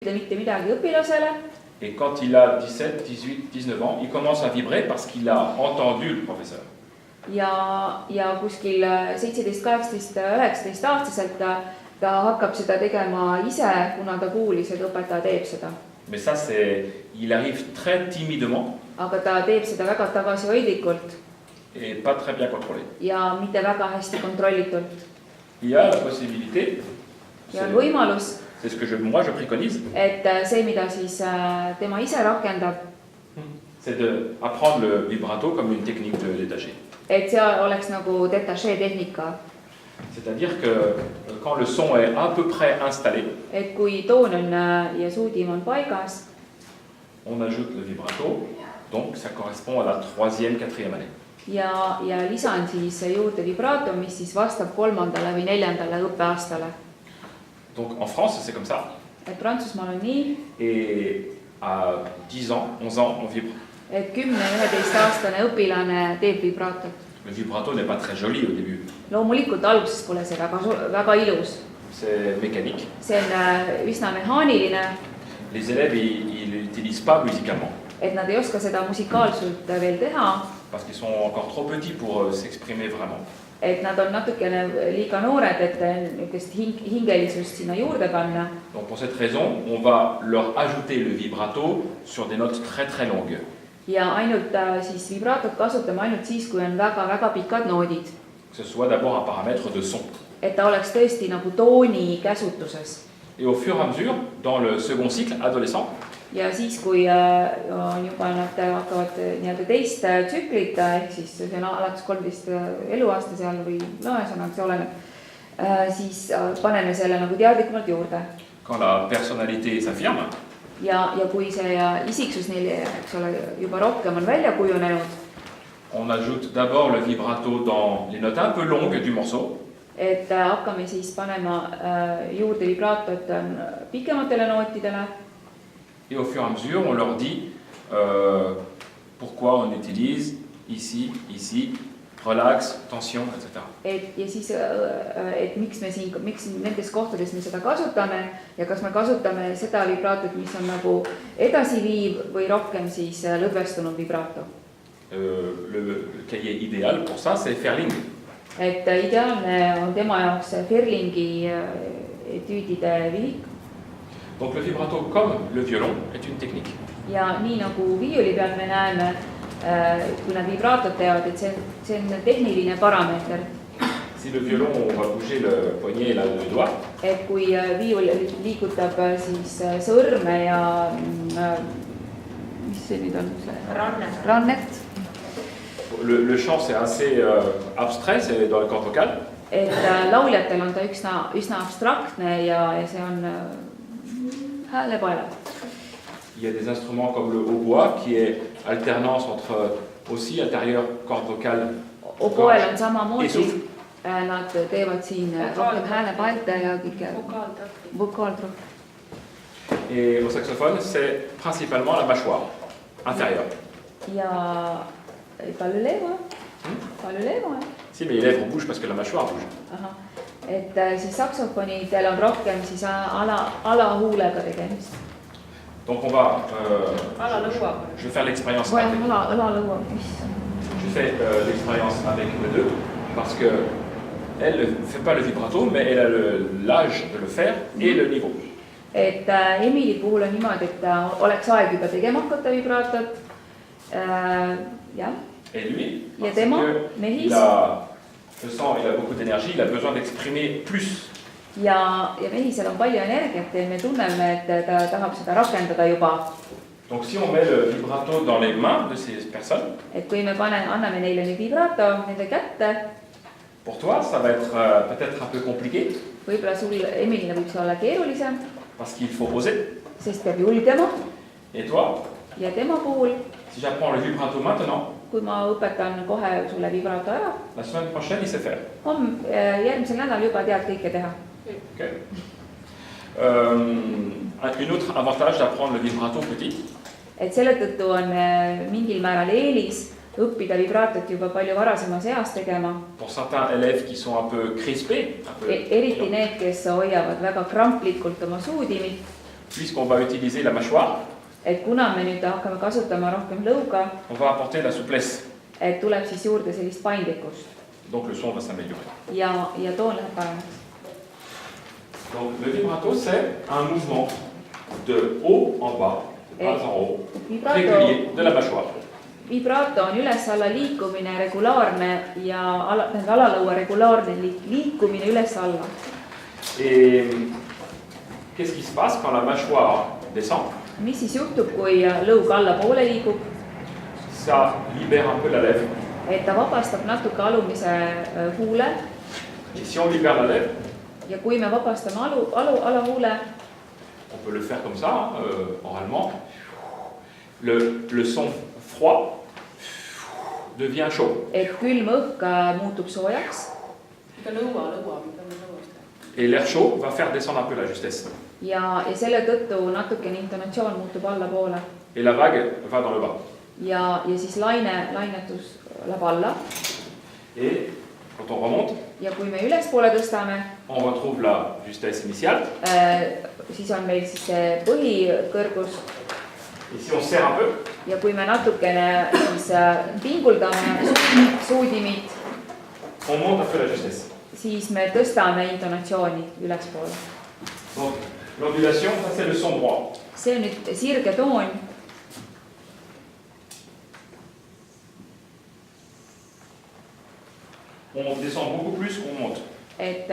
mitte midagi õpilasele. Et quand il a 17, 18, 19 ans, il commence à vibrer parce qu'il a entendu le professeur. Ja kuskil 17, 18, 19 aastaselt ta hakkab seda tegema ise, kuna ta kuulis, et õpetaja teeb seda. Mais ça, il arrive très timidement. Aga ta teeb seda väga tagasihoidlikult. Et pas très bien contrôlé. Ja mitte väga hästi kontrollitult. Il y a la possibilité, ja on võimalus, c'est ce que moi je préconise, et see, mida siis tema ise rakendab, c'est d'apprendre le vibrato comme une technique de détaché. Et seal oleks nagu détaché tehnika. C'est-à-dire que quand le son est à peu près installé, et kui toon on ja suudim on paigas, on ajoute le vibrato, donc ça correspond à la 3e, 4e année. Ja lisan siis juurde vibrato, mis siis vastab 3. või 4. õppeaastale. Donc en France, c'est comme ça. Et Prantsusmaal on nii. Et à 10 ans, 11 ans, on vibre. Et 10-11 aastane õpilane teeb vibratot. Le vibrato n'est pas très joli au début. Loomulikult alguses pole see väga ilus. C'est mécanique. See on üsna mehaaniline. Les élèves, ils l'utilisent pas musicalement. Et nad ei oska seda musikaalselt veel teha. Parce qu'ils sont encore trop petits pour s'exprimer vraiment. Et nad on natukene liiga noored, et niisugust hingelisust sinna juurde panna. Donc pour cette raison, on va leur ajouter le vibrato sur des notes très très longues. Ja ainult siis vibratot kasutame ainult siis, kui on väga pikad noodid. Que ce soit d'abord un paramètre de son. Et ta oleks tõesti nagu tooni käsutuses. Et au fur et à mesure, dans le second cycle adolescent, ja siis, kui on juba nad hakkavad nii-öelda teist tsüklit, ehk siis see on alates 13 eluaasta seal või lõesõnad, see oleneb, siis paneme selle nagu teadlikumalt juurde. Quand la personnalité s'affirme, ja kui see isiksus neil, eks ole, juba rohkem on välja kujunenud, on ajoute d'abord le vibrato dans les notes un peu longues du morceau. Et hakkame siis panema juurde vibratot pikematele nootidele. Et au fur et à mesure, on leur dit pourquoi on utilise ici, ici, relax, tension, etc. Ja siis, et miks nendes kohtades me seda kasutame ja kas me kasutame seda vibratot, mis on nagu edasiviiv või rohkem siis lõdvestunud vibrato. Le cahier idéal pour ça, c'est Ferling. Et ideaalne on tema jaoks Ferlingi etüüdide vihik. Donc le vibrato, comme le violon, est une technique. Ja nii nagu viiuli peal me näeme, kui nad vibratot teevad, et see on tehniline parameeter. Si le violon, on va bouger le poignet et le doigt. Et kui viiul liigutab siis sõrme ja mis see nüüd on? Rannet. Le chant, c'est assez abstrait, c'est dans le corps vocal. Et lauljatel on ta üsna abstraktne ja see on häälepaela. Il y a des instruments comme le hautbois qui est alternance entre aussi intérieur, corde vocale. Oboel on samamoodi, nad teevad siin rohkem häälepaelte ja kõike vokaaltrahv. Et au saxophone, c'est principalement la mâchoire inférieure. Ja pas le lèvre. Pas le lèvre. Si, mais les lèvres bougent parce que la mâchoire bouge. Aha. Et siis saksofonidel on rohkem siis alahuulega tegemist. Donc on va... je vais faire l'expérience avec... Je fais l'expérience avec les deux parce qu'elle ne fait pas le vibrato, mais elle a l'âge de le faire et le niveau. Et Emili puhul on niimoodi, et oleks aeg juba tegema hakata vibratot. Et lui, ja tema, mehis. Je sens il a beaucoup d'énergie, il a besoin d'exprimer plus. Ja mehisel on palju energiat ja me tunneme, et ta tahab seda rakendada juba. Donc si on met le vibrato dans les mains de ces personnes, et kui me anname neile nüüd vibrato nende kätte, pour toi ça va être peut-être un peu compliqué. Võib-olla sul Emilile võib see olla keerulisem. Parce qu'il faut oser. Sest peab julgema. Et toi? Ja tema puhul. Si j'apprends le vibrato maintenant. Kui ma õpetan kohe sulle vibrato ära. La semaine prochaine, il sait faire. Järgmisel nädal juba tead kõike teha. Okay. Une autre avantage d'apprendre le vibrato petit. Et selle tõttu on mingil määral eelis õppida vibratot juba palju varasemas eas tegema. Pour certains élèves qui sont un peu crispés. Eriti need, kes hoiavad väga kramplikult oma suudimit. puisqu'on va utiliser la mâchoire, et kuna me nüüd hakkame kasutama rohkem lõuga, on va apporter la souplesse. et tuleb siis juurde sellist paindlikkust Donc le son va s'améliorer. ja toon läheb paremaks. Donc le vibrato, c'est un mouvement de haut en bas, de bas en haut, régulier de la mâchoire. Vibrato on üles-alla liikumine regulaarne ja alalõua regulaarne liikumine üles-alla. Et qu'est-ce qui se passe quand la mâchoire descend? Mis siis juhtub, kui lõug allapoole liigub? Ça libère un peu la lèvre. Et ta vabastab natuke alumise huule. Et si on libère la lèvre, ja kui me vabastame alahuule, on peut le faire comme ça, oralement. Le son froid devient chaud. Et külm õhk muutub soojaks. Et l'air chaud va faire descendre un peu la justesse. Ja selle tõttu natukene intonatsioon muutub allapoole. Et la vague va dans le bas. Ja siis lainetus läheb alla. Et quand on remonte, ja kui me ülespoole tõstame, on retrouve la justesse initiale. Siis on meil siis see põhikõrgus. Et si on serre un peu, ja kui me natukene siis pinguldame suudimit, on monte un peu la justesse. Siis me tõstame intonatsiooni ülespoole. Donc l'ondulation, ça c'est le son droit. See on nüüd sirge toon. On descend beaucoup plus qu'on monte. Et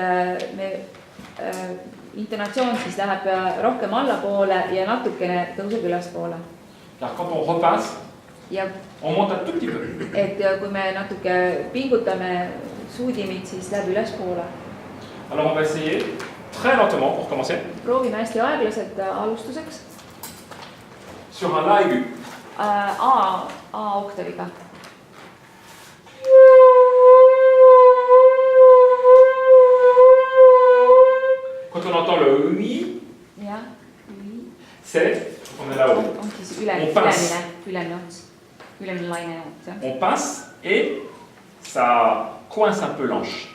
intonatsioon siis läheb rohkem allapoole ja natukene tõuseb ülespoole. Car quand on repasse, on monte un tout petit peu. Et kui me natuke pingutame suudimit, siis läheb ülespoole. Alors on va essayer très lentement pour commencer. Proovime hästi aeglaselt alustuseks. Sur un la aigu. A oktaviga. Quand on entend le mi, c'est, on est là-haut. On passe. On passe et ça coince un peu l'anche.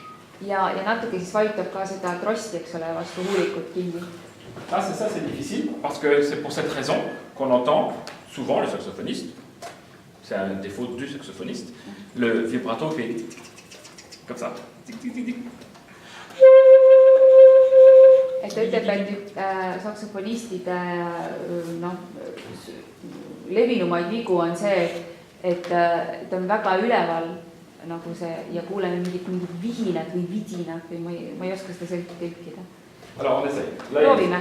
Ja natuke siis vajutab ka seda trosti, eks ole, vastu huulikut kinni. Ça, c'est difficile parce que c'est pour cette raison qu'on entend souvent les saxophonistes. C'est un défaut du saxophoniste. Le vibrato fait comme ça. Et ta ütleb, et saksofonistide levinumaid vigu on see, et ta on väga üleval nagu see ja kuuleme mingit vihinat või vidinat või ma ei oska seda tõlkida. Alors on essaye. Proovime.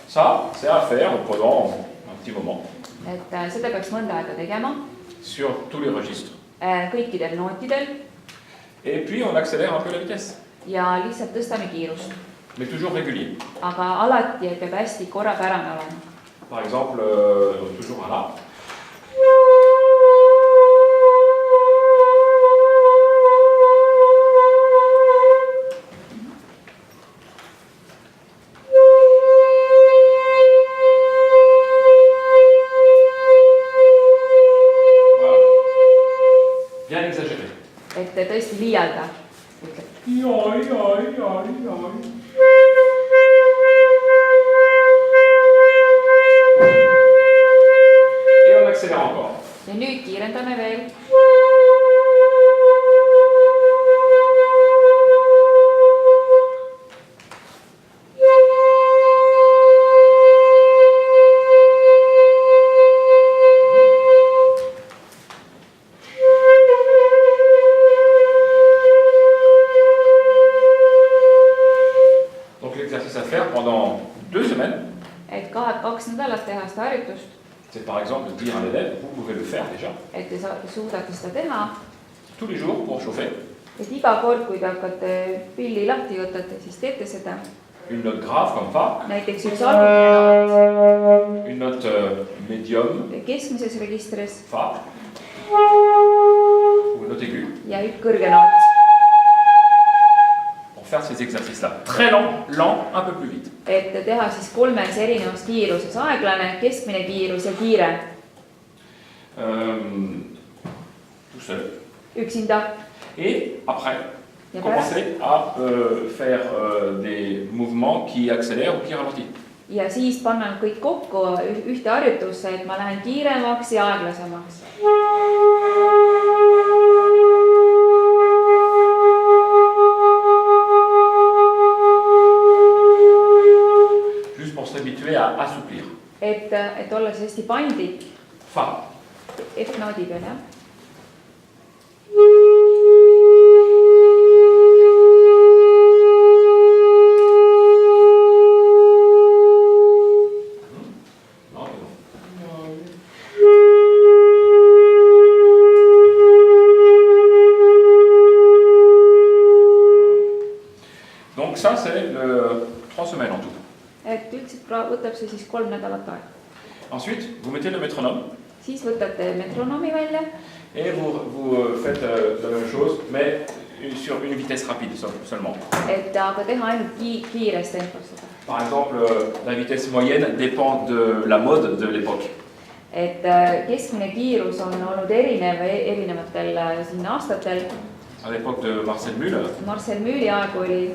Ça, c'est à faire pendant un petit moment. Et seda peaks mõnda aega tegema. Sur tous les registres. Kõikidel nootidel. Et puis on accélère un peu la vitesse. Ja lihtsalt tõstame kiirust. Mais toujours régulier. Aga alati peab hästi korrapärane olema. Par exemple, toujours un la. Tõesti liialda. Et on accélère encore. Ja nüüd kiirendame veel. C'est par exemple de dire à l'élève, vous pouvez le faire déjà. Et te suudate seda teha. Tous les jours pour chauffer. Et iga kord, kui te hakkate pilli lahti võtate, siis teete seda. Une note grave comme fa. Näiteks üks algine noot. Une note médium. Keskmises registris. Fa. Ou une note aiguë. Ja üks kõrge noot. faire ces exercices-là. Très lent, lent, un peu plus vite. Et teha siis 3 erinevas kiiruses, aeglane, keskmine kiirus ja kiire. Tout seul. Üksinda. Et après, Ja pärast, commencer à faire des mouvements qui accélèrent ou qui ralentissent. ja siis panna nad kõik kokku ühte harjutusse, et ma lähen kiiremaks ja aeglasemaks. Juste pour s'habituer à assouplir. Et olla siis hästi paindlik. Fa. F-noodi peal, jah. Donc ça, c'est 3 semaines en tout. Et üldiselt võtab see siis 3 nädalat aega. Ensuite, vous mettez le métronome Siis võtate metronoomi välja et vous faites la même chose, mais sur une vitesse rapide seulement. et aga teha ainult kiires tempos seda. Par exemple, la vitesse moyenne dépend de la mode de l'époque. Et keskmine kiirus on olnud erinev erinevatel siin aastatel. À l'époque de Marcel Mull, Marcel Mülli aeg oli,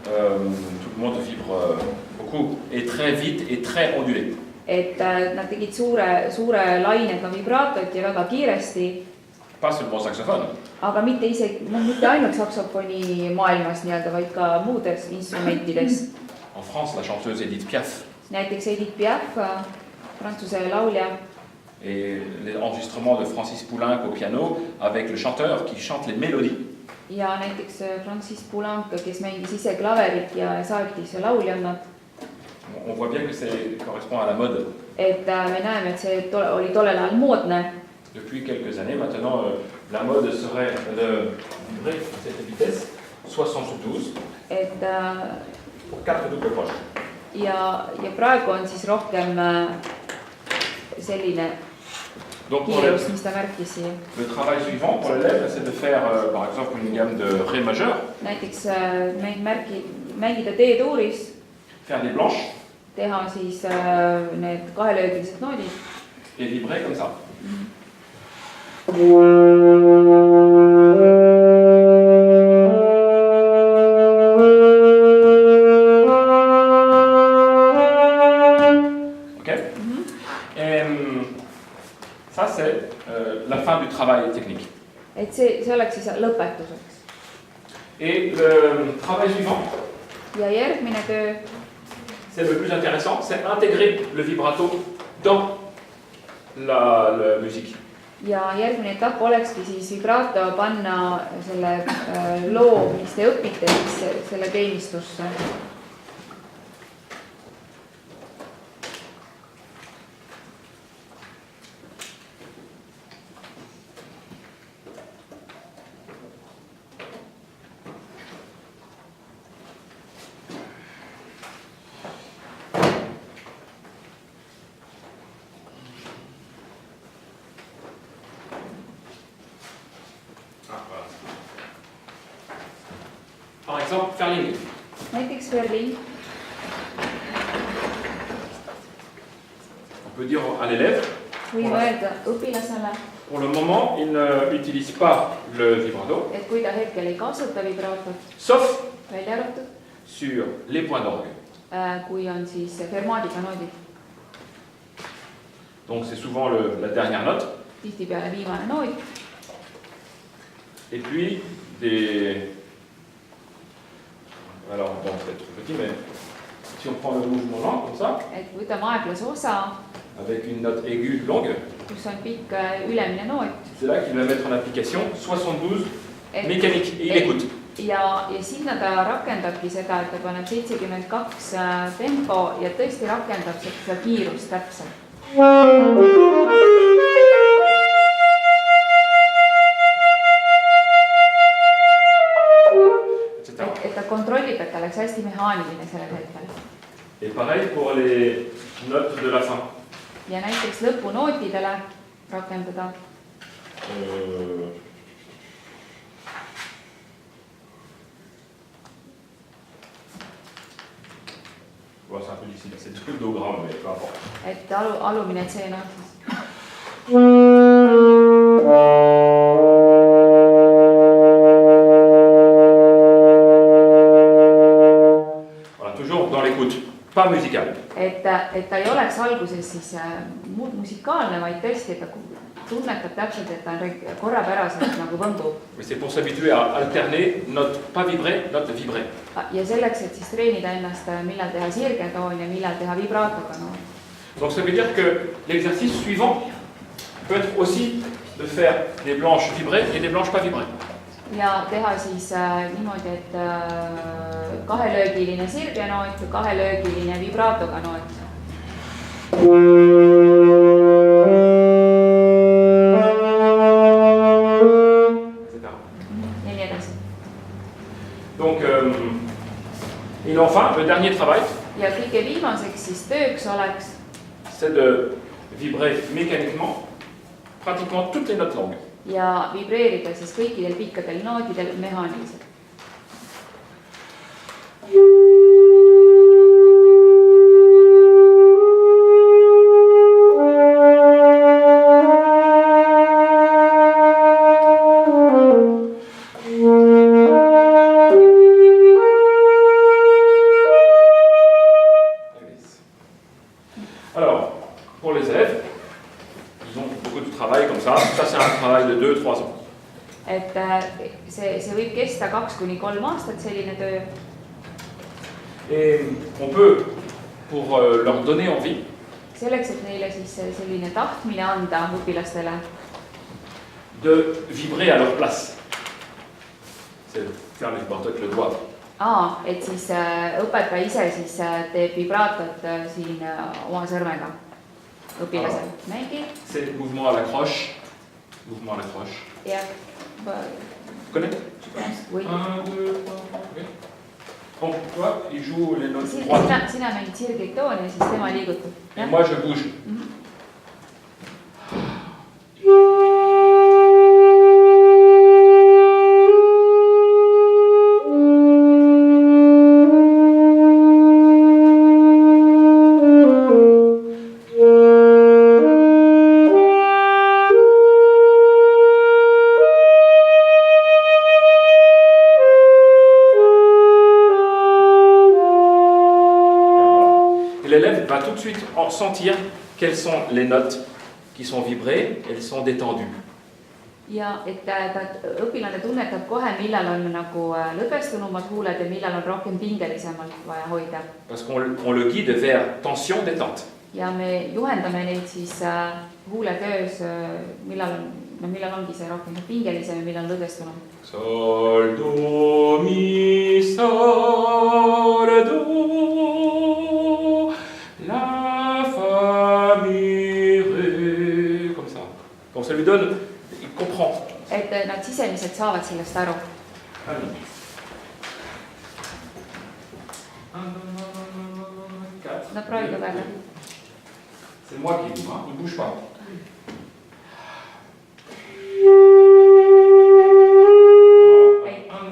tout le monde vibre beaucoup et très vite et très ondulé. et nad tegid suure lainega vibraatot ja väga kiiresti, Pas seulement saxophone. aga mitte ainult saksofoni maailmas nii-öelda, vaid ka muudes instrumentides. En France, la chanteuse Edith Piaf Näiteks Edith Piaf, prantsuse laulja, et les enregistrements de Francis Poulenc au piano avec le chanteur qui chante les mélodies. ja näiteks Francis Poulenc, kes mängis ise klaverit ja saatis lauljannad. On voit bien que ça correspond à la mode. Et me näeme, et see oli tollel ajal moodne. Depuis quelques années, maintenant, la mode serait de vibrer à cette vitesse, 72, Et 4 doubles croches. ja praegu on siis rohkem selline Donc pour kiirus, mis ta märkis siia. le travail suivant pour l'élève, c'est de faire par exemple une gamme de Ré majeur, Näiteks mängida D-tuuris, faire des blanches teha siis need kahelöögilised noodid et vibrer comme ça. Ok. Et ça, c'est la fin du travail technique. et see oleks siis lõpetuseks. Et le travail suivant, Ja järgmine töö, c'est le plus intéressant, c'est intégrer le vibrato dans la musique. ja järgmine etapp olekski siis vibraato panna selle loo, mis te õpite, siis selle teenistusse. Par exemple, Ferling. Näiteks Berliin. On peut dire à l'élève, Võime öelda õpilasele, pour le moment, il n'utilise pas le vibrato, et kui ta hetkel ei kasuta vibraatot, sauf välja arvatud, sur les points d'orgue. kui on siis fermaadiga noodid, Donc c'est souvent la dernière note. tihtipeale viimane noot. Et puis des... Alors, bon, c'est trop petit, mais si on prend le mouvement lent, comme ça, Et võtame aeglase osa, avec une note aiguë longue, kus on pikk ülemine noot. c'est là qu'il va mettre en application 72 Et mécanique. Et il écoute. ja sinna ta rakendabki seda, et ta paneb 72 tempo ja tõesti rakendab seda kiirust täpselt. Et ta kontrollib, et ta oleks hästi mehaaniline sellel hetkel. Et pareil pour les notes de la fin. Ja näiteks lõpunootidele rakendada. Bon, c'est un peu difficile, c'est tout Do gramme, mais peu importe. et alumine C-noot siis. Voilà, toujours dans l'écoute, pas musical. Et ta ei oleks alguses siis musikaalne, vaid tõesti, et ta tunnetab täpselt, et ta on korrapäraselt nagu võndub. Mais c'est pour s'habituer à alterner note pas vibrée, note vibrée. Ja selleks, et siis treenida ennast, millal teha sirgetoon ja millal teha vibraatoga noot. Donc ça veut dire que l'exercice suivant peut être aussi de faire des blanches vibrées et des blanches pas vibrées. Ja teha siis niimoodi, et kahelöögiline sirgenoot ja kahelöögiline vibraatoga noot. Ja nii edasi. Donc, et enfin, le dernier travail, Ja kõige viimaseks siis tööks oleks, c'est de vibrer mécaniquement pratiquement toutes les notes longues. ja vibreerida siis kõikidel pikkadel nootidel mehaaniliselt. Alors, pour les élèves, ils ont beaucoup de travail comme ça. Ça, c'est un travail de 2-3 ans. Et see võib kesta 2 kuni 3 aastat selline töö. Et on peut, pour leur donner envie, Selleks, et neile siis selline tahtmine anda õpilastele, de vibrer à leur place. C'est faire le vibrato avec le doigt. et siis õpetaja ise siis teeb vibraatot siin oma sõrmega õpilasel. Mängi C'est mouvement à la croche. Mouvement à la croche. ja Tu connais? või 1, 2, 3, ok. Bon, toi, il joue les notes droites. sina mängid sirgeid toone ja siis tema liigutab. Et moi, je bouge. L'élève va tout de suite sentir quelles sont les notes qui sont vibrées, elles sont détendues. Ja et õpilane tunnetab kohe, millal on nagu lõdvestunumad huuled ja millal on rohkem pingelisemalt vaja hoida. Parce qu'on le guide vers tension, détente. Ja me juhendame neid siis huuletöös, millal ongi see rohkem pingelisem ja millal lõdvestunum. Sol, do, mi, sol, do, la, fa, mi, ré, comme ça. Donc ça lui donne, il comprend. Et nad sisemiselt saavad sellest aru. Allez. 1, 2, 4. No proovi lugeda. C'est moi qui joue, hein, ne bouge pas. Ei. 1,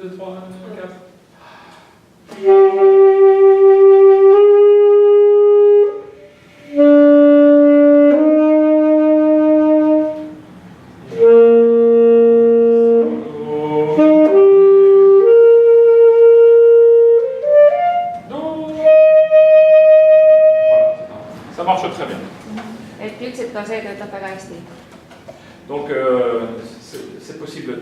2, 3, 4. Ça marche très bien. Et ütles, et ka see töötab väga hästi. Donc c'est possible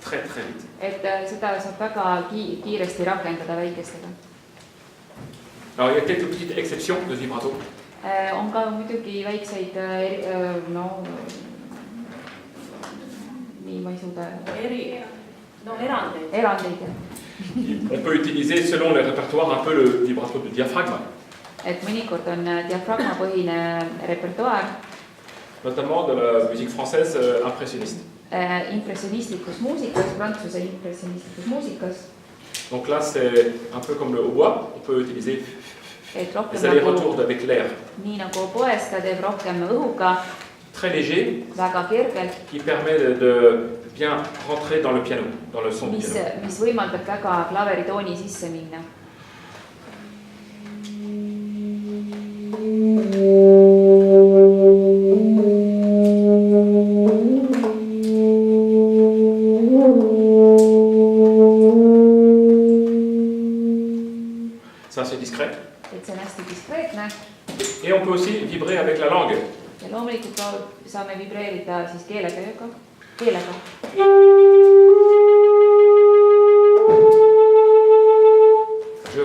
très très vite. Et seda saab väga kiiresti rakendada väikestega. Alors il y a quelques petites exceptions de vibrato. On ka muidugi väikseid nii ma ei suuda erandeid. On peut utiliser selon les répertoires un peu le vibrato de diaphragme. Et mõnikord on diafragmapõhine repertuaar. Notamment de la musique française impressionniste. Impressionistlikus muusikas, prantsuse impressionistlikus muusikas. Donc là c'est un peu comme le hautbois, on peut utiliser les allers-retours avec l'air. Nii nagu poes ta teeb rohkem õhuga. Très léger. Väga kergelt. Qui permet de bien rentrer dans le piano, dans le son du piano. Mis võimaldab väga klaveritooni sisse minna. Ça, c'est discret. et see on hästi diskreetne Et on peut aussi vibrer avec la langue. ja loomulikult saame vibreerida siis keelega.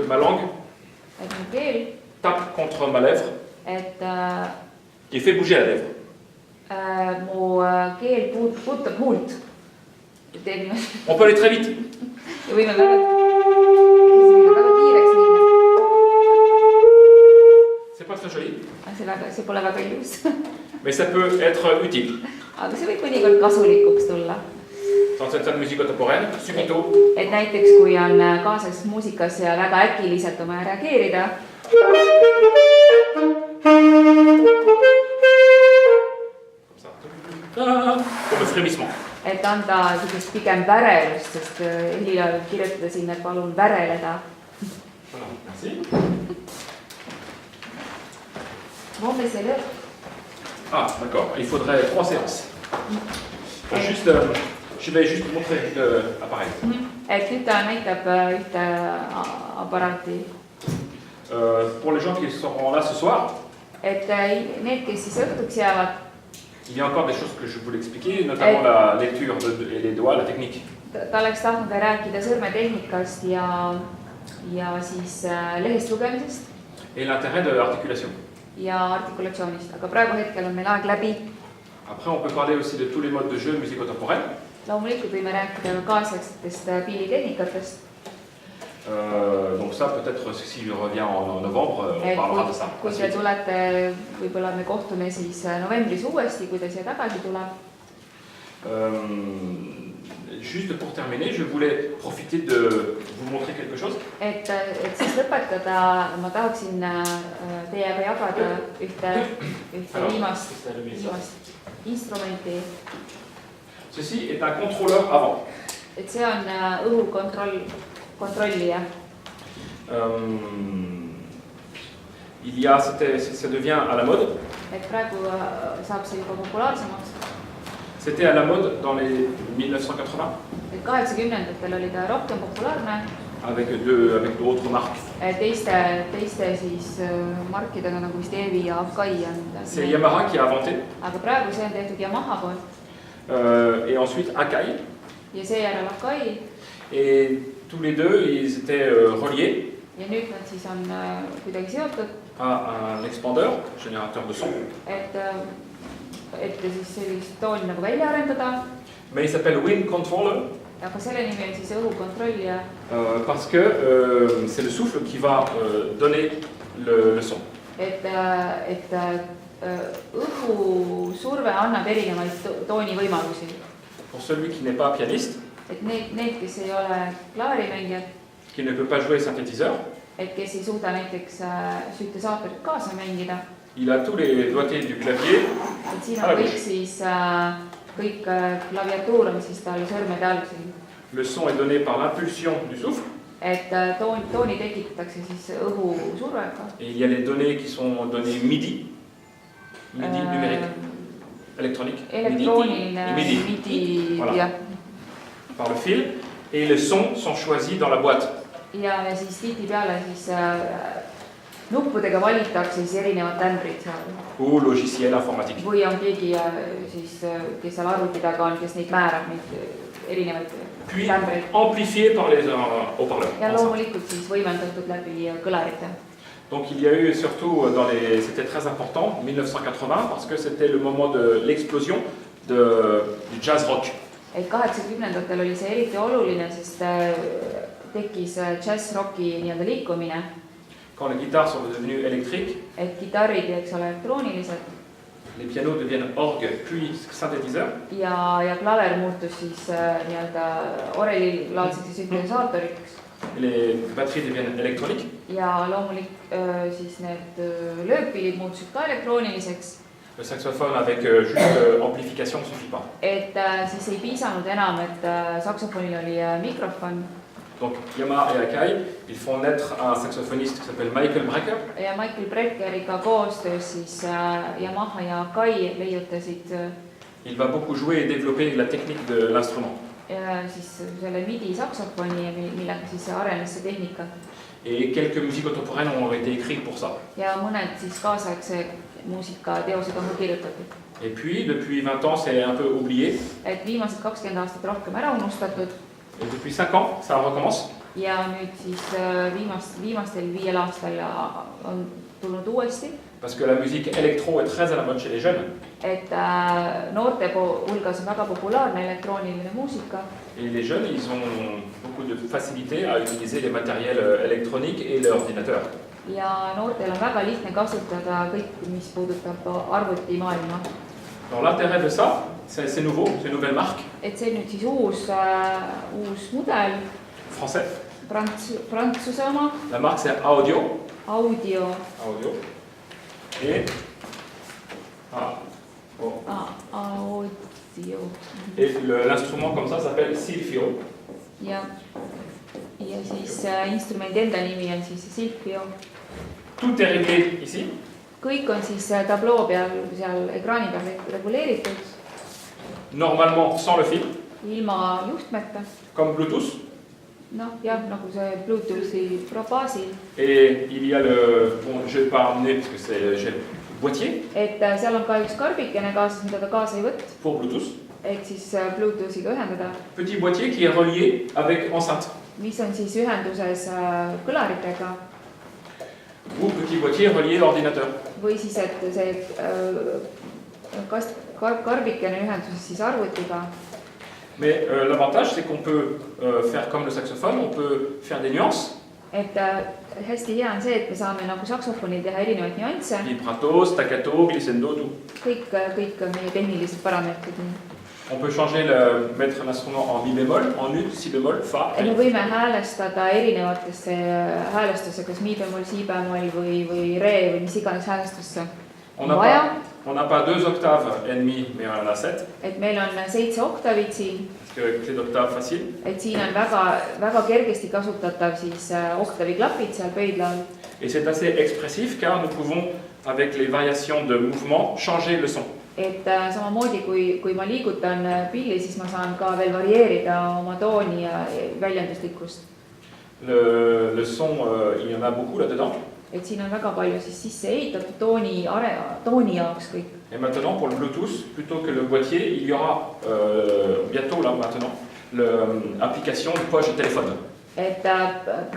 Ma langue Et mu keel, tape contre ma lèvre et et fait bouger la lèvre. mu keel puudutab huult. Teeb niimoodi. On peut aller très vite. Ja võime väga kiireks minna. C'est pas très joli, See pole väga ilus. mais ça peut être utile. Aga see võib mõnikord kasulikuks tulla. Dans certaines musiques contemporaines, subito, Et näiteks kui on kaasaegses muusikas ja väga äkiliselt on vaja reageerida, comme ça, comme le frémissement. et anda sellist pigem värelust, sest Helila võib kirjutada sinna, et palun väreleda. Voilà, merci. Homme see lõpp. Ah, d'accord, il faudrait 3 séances. Je vais juste vous montrer l'appareil. Et nüüd ta näitab ühte aparaati. Pour les gens qui seront là ce soir, Et need, kes siis õhtuks jäävad, il y a encore des choses que je voulais expliquer, notamment la lecture et les doigts, la technique. ta oleks tahtnud rääkida sõrmetehnikast ja siis lehest lugemisest Et l'intérêt de l'articulation. ja artikulatsioonist, aga praegu hetkel on meil aeg läbi. Après, on peut parler aussi de tous les modes de jeu de musique contemporaine. Loomulikult võime rääkida ka kaasaegsetest pillitehnikatest. Donc ça, peut-être, si je reviens en novembre, on parlera de ça. Kui te tulete, võib-olla me kohtume siis novembris uuesti, kui te siia tagasi tuleb. Juste pour terminer, je voulais profiter de vous montrer quelque chose. Et siis lõpetada, ma tahaksin teiega jagada ühte viimast instrumenti. Ceci est un contrôleur avant. Et see on õhukontrollija. Ça devient à la mode. Et praegu saab see juba populaarsemaks. C'était à la mode dans les 1980. Et 80-ndatel oli ta rohkem populaarne. Avec d'autres marques. Teiste siis markidega nagu vist Evi ja Akai on. C'est Yamaha qui a inventé. Aga praegu see on tehtud Yamaha poolt. Et ensuite Akai. Ja seejärel Akai. Et tous les deux, ils étaient reliés. Ja nüüd nad siis on kuidagi seotud. À un expandeur, générateur de son. Et siis sellist tooni nagu välja arendada. Mais il s'appelle Wind Controller. Aga selle nimi on siis õhukontrollija. Parce que c'est le souffle qui va donner le son. Et õhusurve annab erinevaid toonivõimalusi. Pour celui qui n'est pas pianiste, Et need, kes ei ole klaarimängijad, qui ne peut pas jouer synthétiseur, et kes ei suuda näiteks süntesaatorit kaasa mängida. Il a tous les doigtés du clavier. Et siin on kõik siis kõik klaviatuur on siis tal sõrmede all siin. Le son est donné par l'impulsion du souffle. Et tooni tekitatakse siis õhusurvega. Et il y a les données qui sont données MIDI. MIDI numérique, électronique. Elektrooniline MIDI. Voilà. Par le fil. Et les sons sont choisis dans la boîte. Ja siis tihtipeale siis nuppudega valitakse siis erinevad tämbrid seal. Ou logiciel informatique. Või on keegi siis, kes seal arvuti taga on, kes neid määrab, neid erinevaid Puis tämbreid. amplifié par les haut-parleurs. Ja loomulikult siis võimendatud läbi kõlarite. Donc il y a eu surtout c'était très important, 1980, parce que c'était le moment de l'explosion du jazz rock. Et 80-ndatel oli see eriti oluline, sest tekkis jazz-rocki nii-öelda liikumine. Quand les guitares sont devenues électriques, Et kitarrid, eks ole, elektroonilised. les pianos deviennent orgue, puis synthétiseur. Ja klaver muutus siis nii-öelda orelilaadseks süntesaatoriks. Les batteries deviennent électroniques. Ja loomulikult siis need lööppilid muutusid ka elektrooniliseks. Le saxophone avec juste amplification ne suffit pas. Et siis ei piisanud enam, et saksofonil oli mikrofon. Donc Yamaha et Akai, ils font naître un saxophoniste qui s'appelle Michael Brecker. Ja Michael Breckeriga koostöös siis Yamaha ja Akai leiutasid. Il va beaucoup jouer et développer la technique de l'instrument. siis selle MIDI saksofoni, millega siis arenes see tehnika. Et quelques musiques contemporaines ont été écrites pour ça. Ja mõned siis kaasaegse muusikateosed on ka kirjutatud. Et puis, depuis 20 ans, c'est un peu oublié. Et viimased 20 aastat rohkem ära unustatud. Et depuis 5 ans, ça recommence. Ja nüüd siis viimastel 5 aastal on tulnud uuesti. Parce que la musique électro est très à la mode chez les jeunes. Et noorte hulgas on väga populaarne elektrooniline muusika. Et les jeunes, ils ont beaucoup de facilité à utiliser les matériels électroniques et l'ordinateur. Ja noortel on väga lihtne kasutada kõik, mis puudutab arvutimaailma. Donc l'intérêt de ça, c'est nouveau, c'est une nouvelle marque. Et see nüüd siis uus mudel. Français. Prantsuse oma. La marque c'est Audio. Audio. Audio. Et Audio. Et l'instrument comme ça s'appelle Silphio. Ja siis instrumendi enda nimi on siis Silphio. Tout est réglé ici. Kõik on siis tabloo peal, seal ekraani peal reguleeritud. Normalement sans le fil. Ilma juhtmeta. Comme Bluetooth. Noh, jah, nagu see Bluetoothi baasil. Et il y a le, bon, je vais pas emmener parce que j'ai le boîtier. Et seal on ka üks karbikene kaasas, mida ta kaasa ei võtt. Pour Bluetooth. Et siis Bluetoothiga ühendada. Petit boîtier qui est relié avec enceinte. Mis on siis ühenduses kõlaritega. Ou petit boîtier relié à l'ordinateur. Või siis, et see karbikene ühenduses siis arvutiga. Mais l'avantage, c'est qu'on peut faire comme le saxophone, on peut faire des nuances. Et hästi hea on see, et me saame nagu saksofonil teha erinevaid nüansse. Vibrato, staccato, glissando, tout. Kõik meie tehnilised parameetrid. On peut changer, mettre l'instrument en mi bémol, en ut, si bémol, fa. Me võime häälestada erinevatesse häälestusse, kas mi bémol, si bémol või re või mis iganes häälestusse. On n'a pas 2 octaves et demi, mais on en a 7. Et meil on 7 oktavit siin. Parce que clé d'octave facile. Et siin on väga kergesti kasutatav siis oktaviklapid seal pöidla all. Et c'est assez expressif car nous pouvons, avec les variations de mouvement, changer le son. Et samamoodi kui ma liigutan pilli, siis ma saan ka veel varieerida oma tooni ja väljenduslikkust. Le son, il y en a beaucoup là-dedans. Et siin on väga palju siis sisse ehitatud tooni jaoks kõik. Et maintenant pour le Bluetooth, plutôt que le boîtier, il y aura bientôt là maintenant l'application de poche de téléphone. Et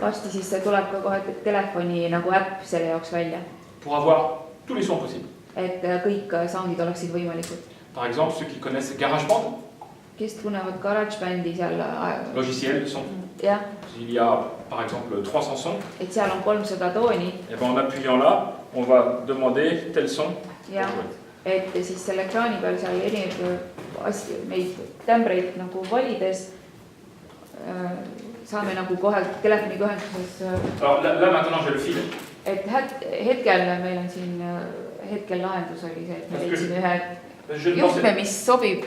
varsti siis tuleb ka kohe telefoni nagu äpp selle jaoks välja. Pour avoir tous les sons possibles. Et kõik soundid oleksid võimalikud. Par exemple, ceux qui connaissent GarageBand. Kes tunnevad GarageBandi seal logiciel de son. Jah. Il y a par exemple 300 sons. Et seal on 300 tooni. Et ben en appuyant là, on va demander tel son. Ja. Et siis selle ekraani peal seal neid tämbreid nagu valides saame nagu kohe telefoniga ühenduses. Alors là maintenant j'ai le fil. Et hetkel meil on siin lahendus oli see, et me leidsin ühe juhtme, mis sobib.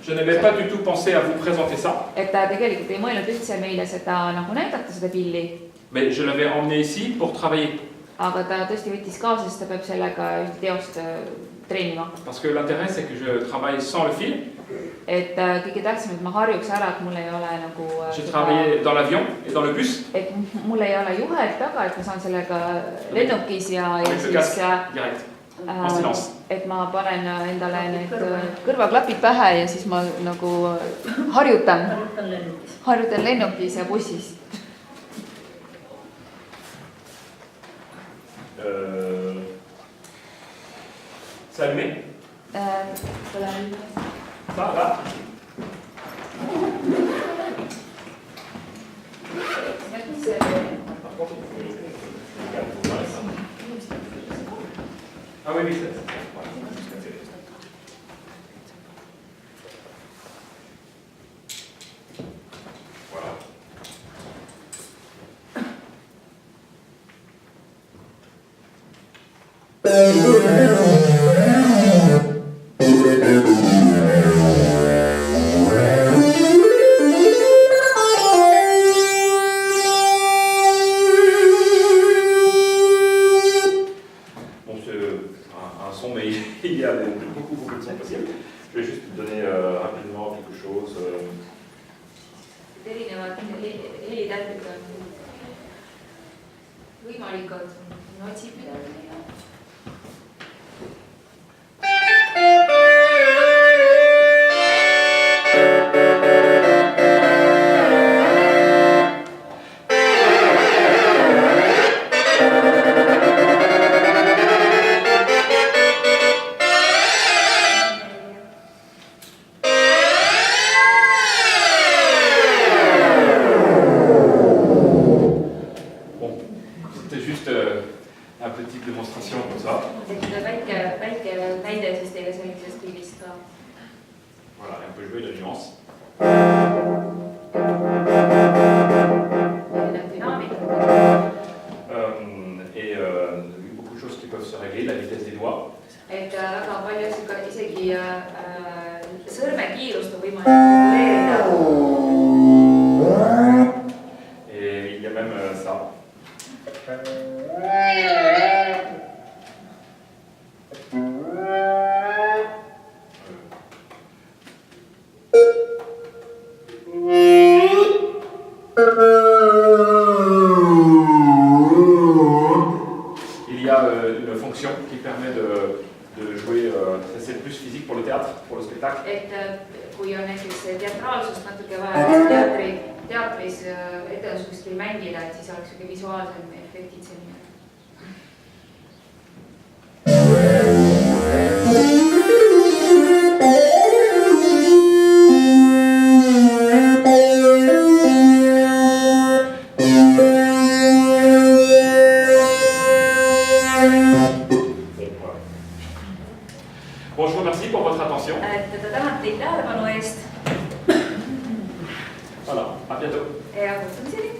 Je n'avais pas du tout pensé à vous présenter ça. Et ta tegelikult ei mõelnud üldse meile seda nagu näidata seda pilli. Mais je l'avais emmené ici pour travailler. Aga ta tõesti võttis kaasa, sest ta peab sellega ühte teost treenima. Parce que l'intérêt c'est que je travaille sans le fil. Et kõige tähtsam, et ma harjuks ära, et mul ei ole nagu J'ai travaillé dans l'avion et dans le bus. Et mul ei ole juhet taga, et ma saan sellega lennukis ja siis direct. En silence. Et ma panen endale need kõrvaklapid pähe ja siis ma nagu harjutan lennukis ja bussis. C'est allumé? Ça, là? Ah oui, c'est ça. Voilà. Il y a beaucoup de sons possibles. Je vais juste donner rapidement quelque chose. võimalikud, otsib midagi. C'était juste un petite démonstration comme ça. väike näide siis teile sellisest pildist ka. Voilà, on peut jouer la nuance. Et beaucoup de choses qui peuvent se régler, la vitesse des doigts. Et väga palju isegi sõrmekiirust on võimalik reguleerida. Et il y a même ça. Il y a une fonction qui permet de jouer, c'est plus physique pour le théâtre, pour le spectacle. Et kui on näiteks teatraalsust natuke vaja teatris etendus kuskil mängida, et siis oleks siuke visuaalsem efektid selline. Bon, je vous remercie pour votre attention. Tahan teid tähelepanu eest. Voilà, à bientôt. Ja kohtumiseni.